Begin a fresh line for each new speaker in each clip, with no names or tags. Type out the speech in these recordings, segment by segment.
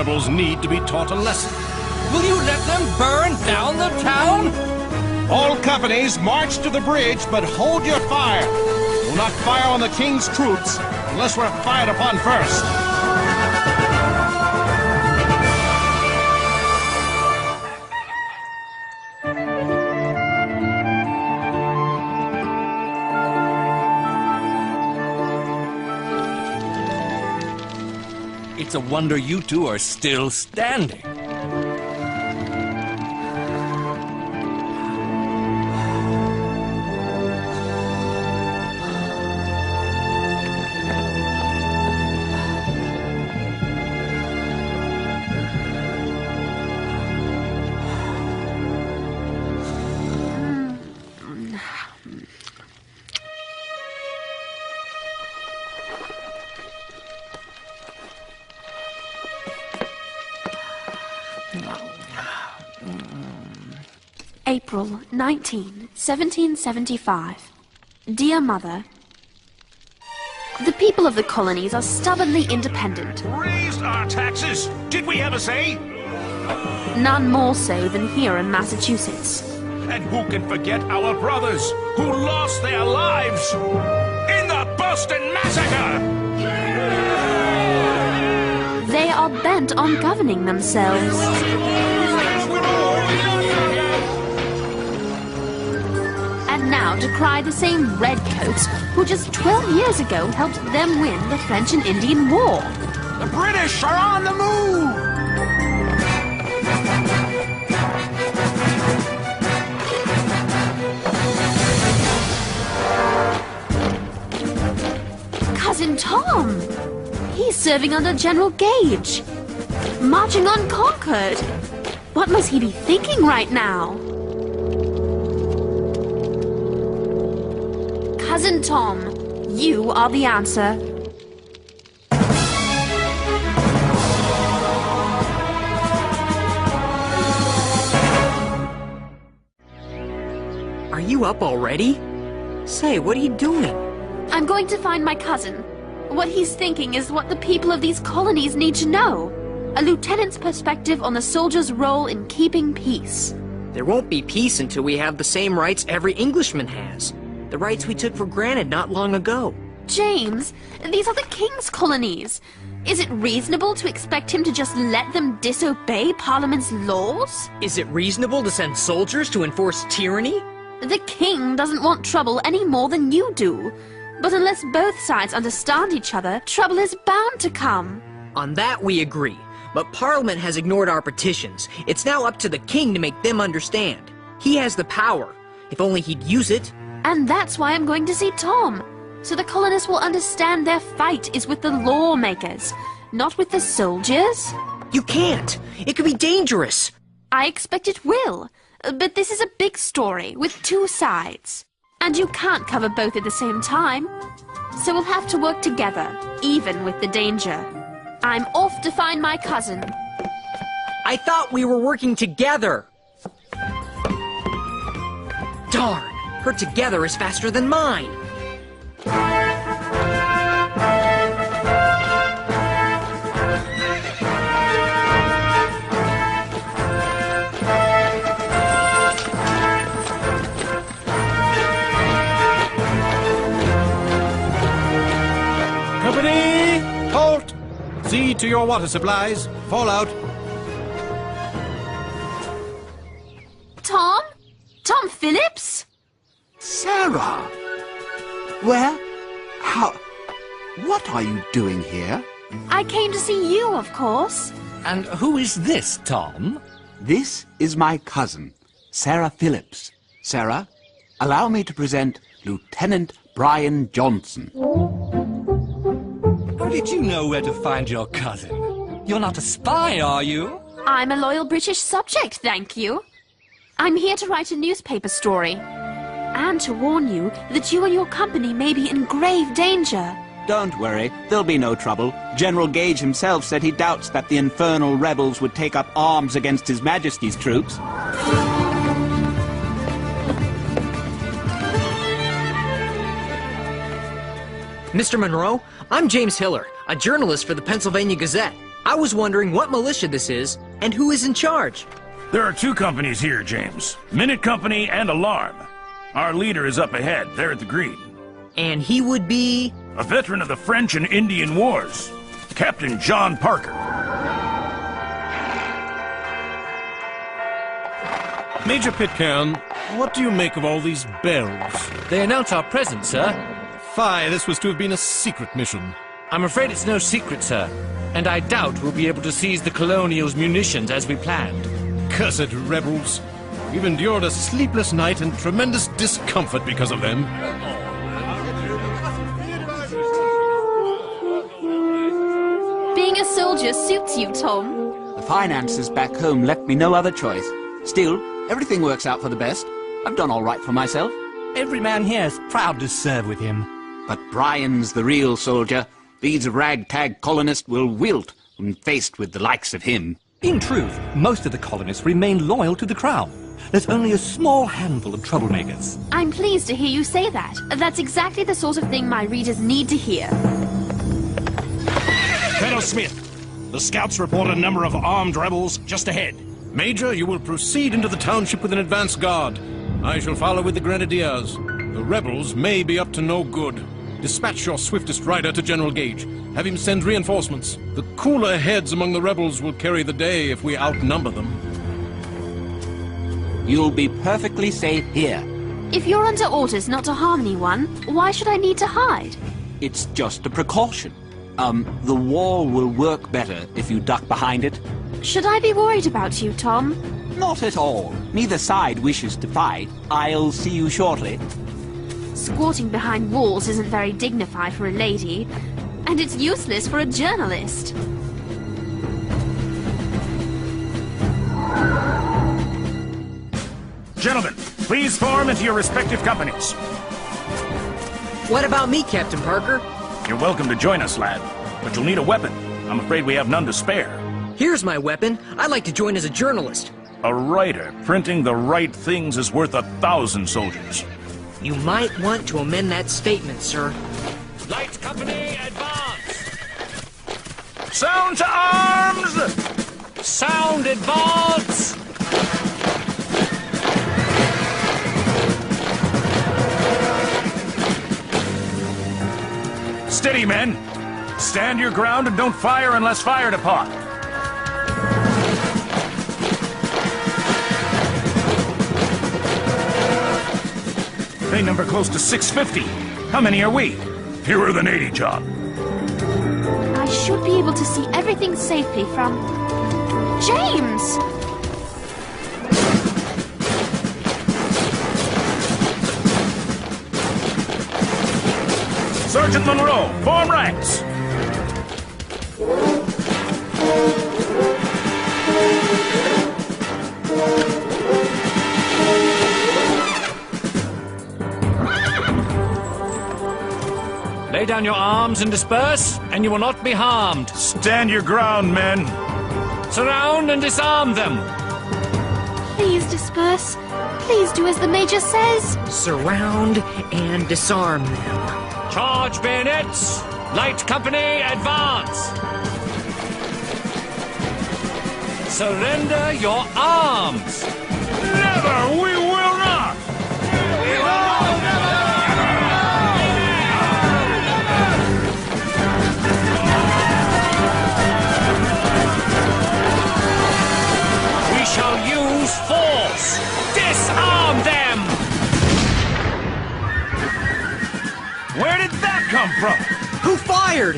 rebels need to be taught a lesson.
Will you let them burn down the town?
All companies march to the bridge, but hold your fire. We'll not fire on the king's troops unless we're fired upon first.
It's a wonder you two are still standing.
April 19, 1775. Dear Mother, the people of the colonies are stubbornly independent.
Raised our taxes! Did we ever say?
None more so than here in Massachusetts.
And who can forget our brothers who lost their lives in the Boston Massacre?
They are bent on governing themselves. And now decry the same redcoats who just 12 years ago helped them win the French and Indian War.
The British are on the move!
Cousin Tom! He's serving under General Gage, marching on Concord. What must he be thinking right now? Cousin Tom, you are the answer.
Are you up already? Say, what are you doing?
I'm going to find my cousin. What he's thinking is what the people of these colonies need to know. A lieutenant's perspective on the soldier's role in keeping peace.
There won't be peace until we have the same rights every Englishman has. The rights we took for granted not long ago.
James, these are the king's colonies. Is it reasonable to expect him to just let them disobey Parliament's laws?
Is it reasonable to send soldiers to enforce tyranny?
The king doesn't want trouble any more than you do. But unless both sides understand each other, trouble is bound to come.
On that we agree. But Parliament has ignored our petitions. It's now up to the king to make them understand. He has the power. If only he'd use it.
And that's why I'm going to see Tom. So the colonists will understand their fight is with the lawmakers, not with the soldiers.
You can't. It could be dangerous.
I expect it will. But this is a big story with two sides. And you can't cover both at the same time. So we'll have to work together, even with the danger. I'm off to find my cousin.
I thought we were working together. Darn, her together is faster than mine.
Company, halt! See to your water supplies. Fall out.
Tom? Tom Phillips?
Sarah! Where? How? What are you doing here?
I came to see you, of course.
And who is this, Tom?
This is my cousin, Sarah Phillips. Sarah, allow me to present Lieutenant Brian Johnson.
How did you know where to find your cousin? You're not a spy, are you?
I'm a loyal British subject, thank you. I'm here to write a newspaper story. And to warn you that you and your company may be in grave danger.
Don't worry, there'll be no trouble. General Gage himself said he doubts that the infernal rebels would take up arms against His Majesty's troops.
Mr. Monroe, I'm James Hiller, a journalist for the Pennsylvania Gazette. I was wondering what militia this is and who is in charge.
There are two companies here, James. Minute Company and Alarm. Our leader is up ahead, there at the green.
And he would be...
A veteran of the French and Indian Wars, Captain John Parker.
Major Pitcairn, what do you make of all these bells?
They announce our presence, sir.
Fie, this was to have been a secret mission.
I'm afraid it's no secret, sir. And I doubt we'll be able to seize the Colonial's munitions as we planned.
Cursed rebels. We've endured a sleepless night and tremendous discomfort because of them.
Being a soldier suits you, Tom.
The finances back home left me no other choice. Still, everything works out for the best. I've done all right for myself.
Every man here is proud to serve with him.
But Brian's the real soldier. These ragtag colonists will wilt when faced with the likes of him.
In truth, most of the colonists remain loyal to the Crown. There's only a small handful of troublemakers.
I'm pleased to hear you say that. That's exactly the sort of thing my readers need to hear.
Colonel Smith, the scouts report a number of armed rebels just ahead. Major, you will proceed into the township with an advance guard. I shall follow with the grenadiers. The rebels may be up to no good. Dispatch your swiftest rider to General Gage. Have him send reinforcements. The cooler heads among the rebels will carry the day if we outnumber them.
You'll be perfectly safe here.
If you're under orders not to harm anyone, why should I need to hide?
It's just a precaution. The wall will work better if you duck behind it.
Should I be worried about you, Tom?
Not at all. Neither side wishes to fight. I'll see you shortly.
Squatting behind walls isn't very dignified for a lady, and it's useless for a journalist.
Gentlemen, please form into your respective companies.
What about me, Captain Parker?
You're welcome to join us, lad. But you'll need a weapon. I'm afraid we have none to spare.
Here's my weapon. I'd like to join as a journalist.
A writer printing the right things is worth 1,000 soldiers.
You might want to amend that statement, sir.
Light Company, advance!
Sound to arms!
Sound, advance!
Steady, men. Stand your ground and don't fire unless fired upon. They number close to 650. How many are we? Fewer than 80, John.
I should be able to see everything safely from... James!
Sergeant Monroe, form ranks.
Lay down your arms and disperse, and you will not be harmed.
Stand your ground, men.
Surround and disarm them.
Please disperse. Please do as the Major says.
Surround and disarm them.
Charge bayonets! Light Company, advance! Surrender your arms!
Never! We will not!
We shall use force! Disarm them!
Where did that come from?
Who fired?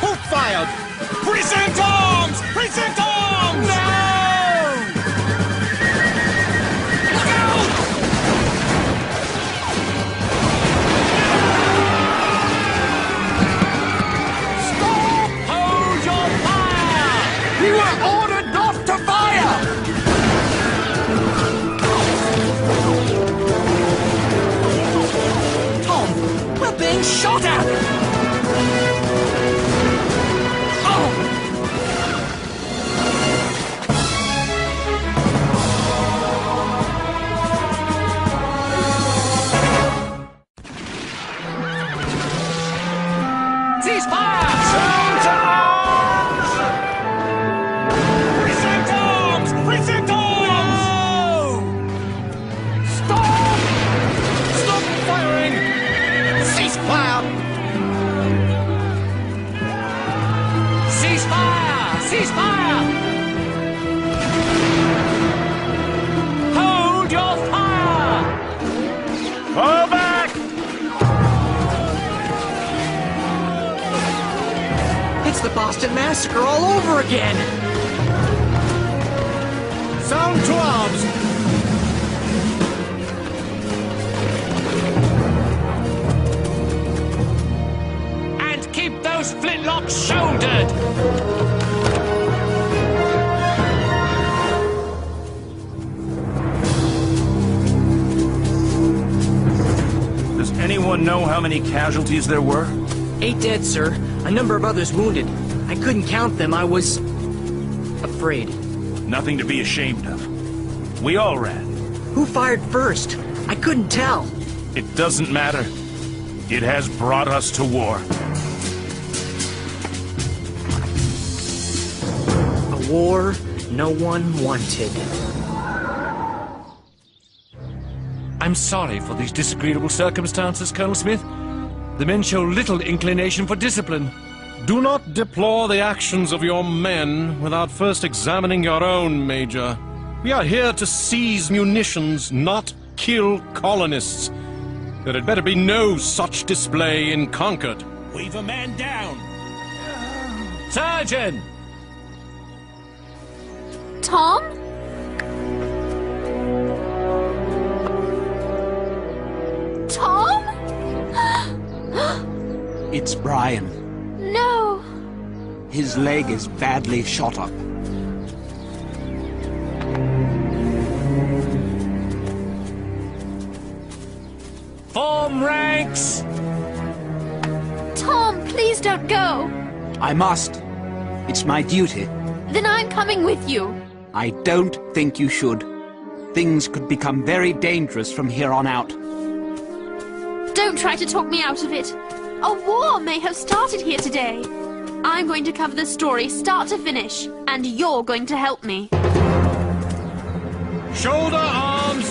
Who fired? Present arms! Present arms!
Hold your fire!
You were ordered not to fire!
Tom, we're being shot at!
Cease fire!
Sound to arms!
Boston Massacre all over again!
Sound to arms!
And keep those flintlocks shouldered! Does anyone know how many casualties there were?
8 dead, sir. A number of others wounded. I couldn't count them. I was... afraid.
Nothing to be ashamed of. We all ran.
Who fired first? I couldn't tell.
It doesn't matter. It has brought us to war.
A war no one wanted.
I'm sorry for these disagreeable circumstances, Colonel Smith. The men show little inclination for discipline.
Do not deplore the actions of your men without first examining your own, Major. We are here to seize munitions, not kill colonists. There had better be no such display in Concord.
We've a man down.
Sergeant!
Tom? Tom?
It's Brian.
No.
His leg is badly shot up.
Form ranks!
Tom, please don't go.
I must. It's my duty.
Then I'm coming with you.
I don't think you should. Things could become very dangerous from here on out.
Don't try to talk me out of it. A war may have started here today. I'm going to cover the story start to finish, and you're going to help me.
Shoulder arms!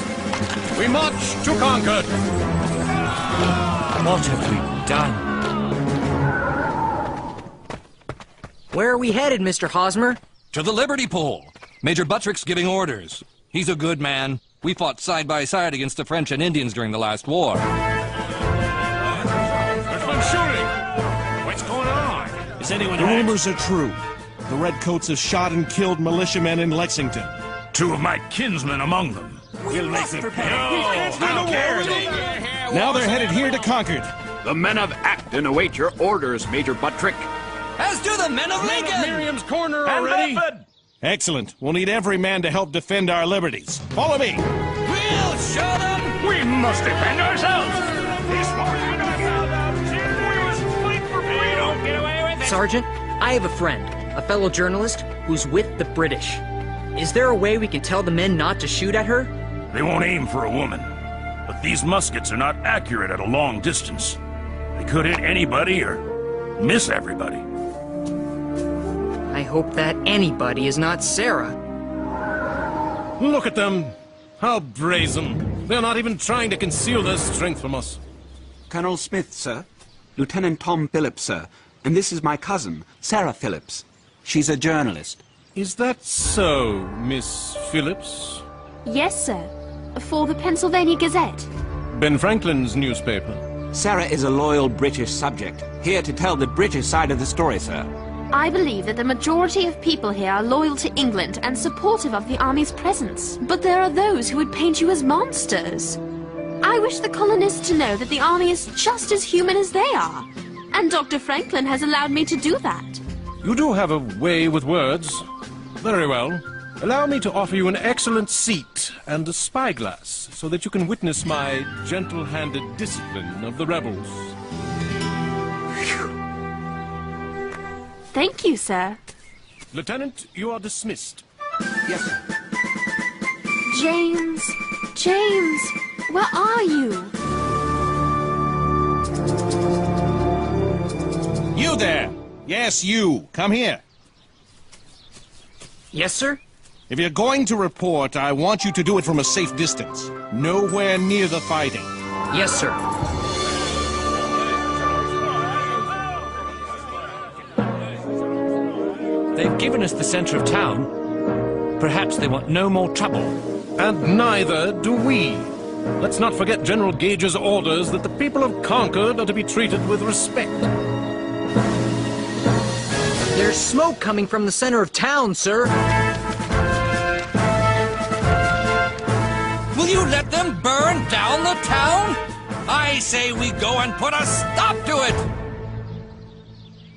We march to Concord!
What have we done?
Where are we headed, Mr. Hosmer?
To the Liberty Pole. Major Buttrick's giving orders. He's a good man. We fought side by side against the French and Indians during the last war.
There's been shooting. What's going on? Is anyone
The
hurt?
rumors are true. The Redcoats have shot and killed militiamen in Lexington.
2 of my kinsmen among them. We'll make them pay. No, how dare they?
Now they're headed here to Concord.
The men of Acton await your orders, Major Buttrick.
As do the men of Lincoln!
Miriam's Corner
And
already!
Bedford!
Excellent. We'll need every man to help defend our liberties. Follow me.
We'll show them!
We must defend ourselves! This morning, we must fight for freedom! Get away with it!
Sergeant, I have a friend, a fellow journalist, who's with the British. Is there a way we can tell the men not to shoot at her?
They won't aim for a woman. But these muskets are not accurate at a long distance. They could hit anybody or miss everybody.
I hope that anybody is not Sarah.
Look at them! How brazen! They're not even trying to conceal their strength from us.
Colonel Smith, sir. Lieutenant Tom Phillips, sir. And this is my cousin, Sarah Phillips. She's a journalist.
Is that so, Miss Phillips?
Yes, sir. For the Pennsylvania Gazette.
Ben Franklin's newspaper.
Sarah is a loyal British subject, here to tell the British side of the story, sir.
I believe that the majority of people here are loyal to England and supportive of the army's presence. But there are those who would paint you as monsters. I wish the colonists to know that the army is just as human as they are. And Dr. Franklin has allowed me to do that.
You do have a way with words. Very well. Allow me to offer you an excellent seat and a spyglass so that you can witness my gentle-handed discipline of the rebels.
Thank you, sir.
Lieutenant, you are dismissed.
Yes, sir.
James, where are you?
You there! Yes, you. Come here.
Yes, sir?
If you're going to report, I want you to do it from a safe distance. Nowhere near the fighting.
Yes, sir.
They've given us the center of town. Perhaps they want no more trouble.
And neither do we. Let's not forget General Gage's orders that the people of Concord are to be treated with respect.
There's smoke coming from the center of town, sir.
Will you let them burn down the town? I say we go and put a stop to it!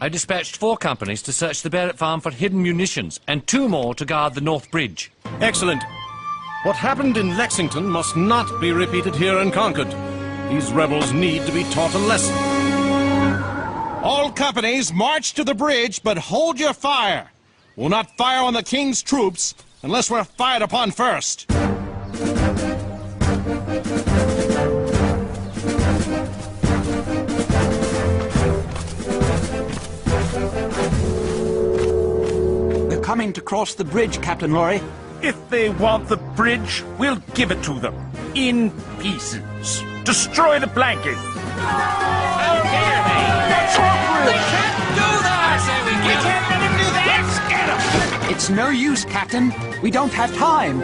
I dispatched 4 companies to search the Barrett farm for hidden munitions, and 2 more to guard the North Bridge.
Excellent. What happened in Lexington must not be repeated here in Concord. These rebels need to be taught a lesson.
All companies march to the bridge, but hold your fire. We'll not fire on the king's troops unless we're fired upon first.
They're coming to cross the bridge, Captain Lorry.
If they want the bridge, we'll give it to them. In pieces. Destroy the planking.
How dare they? They can't do that! I say we can't let them do that!
Let's get them!
It's no use, Captain. We don't have time.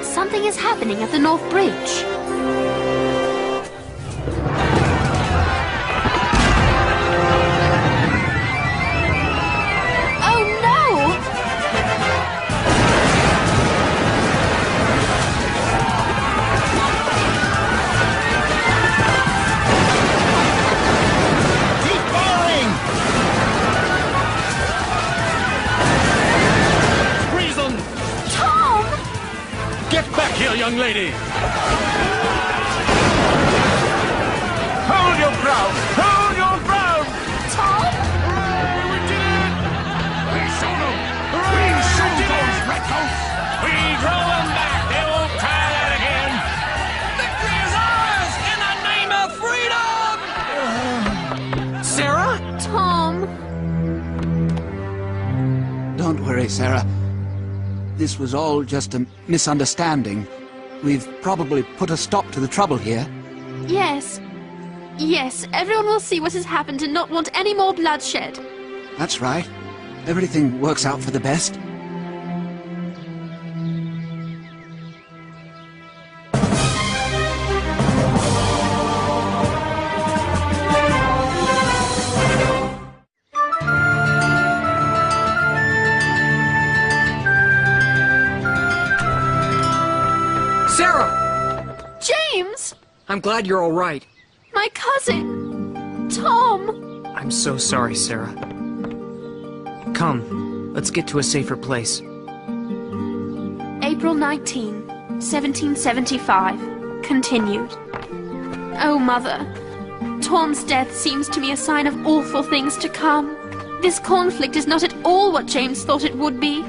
Something is happening at the North Bridge. Oh no!
Keep firing!
Treason!
Tom!
Get back here, young lady!
Hold your ground! Hold your ground!
Tom?
We did it! We shoot them! We shoot those redcoats! We drove them back! They won't try that again!
Victory is ours in the name of freedom!
Sarah?
Tom?
Don't worry, Sarah. This was all just a misunderstanding. We've probably put a stop to the trouble here.
Yes. Yes, everyone will see what has happened and not want any more bloodshed.
That's right. Everything works out for the best.
Sarah!
James!
I'm glad you're all right.
My cousin! Tom!
I'm so sorry, Sarah. Come, let's get to a safer place.
April 19, 1775. Continued. Oh, Mother. Tom's death seems to me a sign of awful things to come. This conflict is not at all what James thought it would be.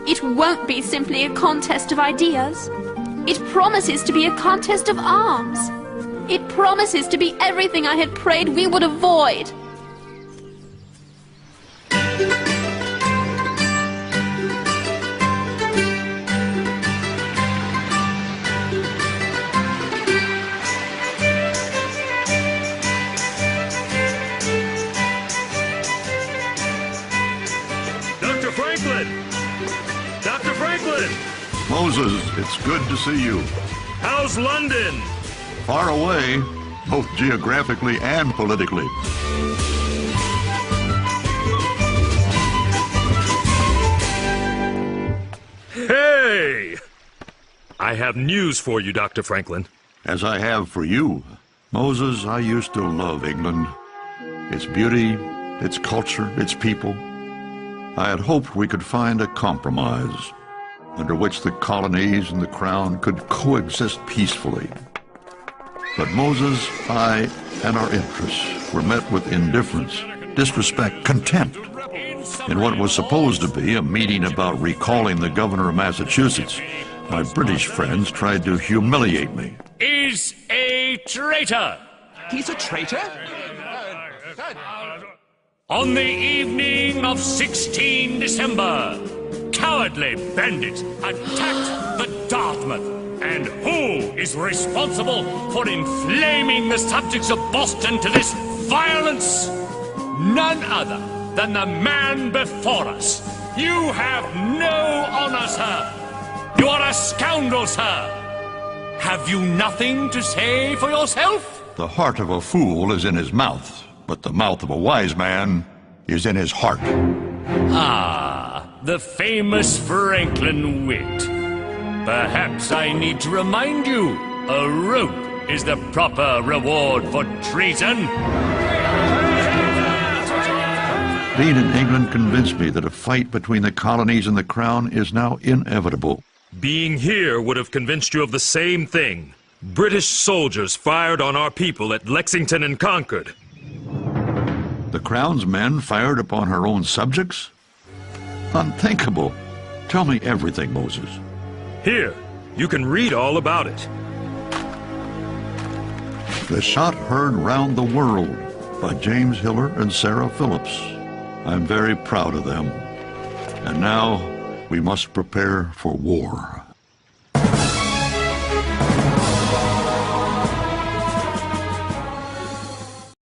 It won't be simply a contest of ideas. It promises to be a contest of arms. It promises to be everything I had prayed we would avoid.
Dr. Franklin! Dr. Franklin!
Moses, it's good to see you.
How's London?
Far away, both geographically and politically.
Hey! I have news for you, Dr. Franklin.
As I have for you. Moses, I used to love England. Its beauty, its culture, its people. I had hoped we could find a compromise under which the colonies and the crown could coexist peacefully. But Moses, I, and our interests were met with indifference, disrespect, contempt in what was supposed to be a meeting about recalling the governor of Massachusetts. My British friends tried to humiliate me.
Is a traitor!
He's a traitor?
On the evening of 16 December, cowardly bandits attacked the Dartmouth. And who is responsible for inflaming the subjects of Boston to this violence? None other than the man before us. You have no honor, sir. You are a scoundrel, sir. Have you nothing to say for yourself?
The heart of a fool is in his mouth. But the mouth of a wise man is in his heart.
Ah, the famous Franklin wit. Perhaps I need to remind you, a rope is the proper reward for treason.
Being in England convinced me that a fight between the colonies and the crown is now inevitable.
Being here would have convinced you of the same thing. British soldiers fired on our people at Lexington and Concord.
The crown's men fired upon her own subjects? Unthinkable. Tell me everything, Moses.
Here, you can read all about it.
The Shot Heard Round the World by James Hiller and Sarah Phillips. I'm very proud of them. And now we must prepare for war.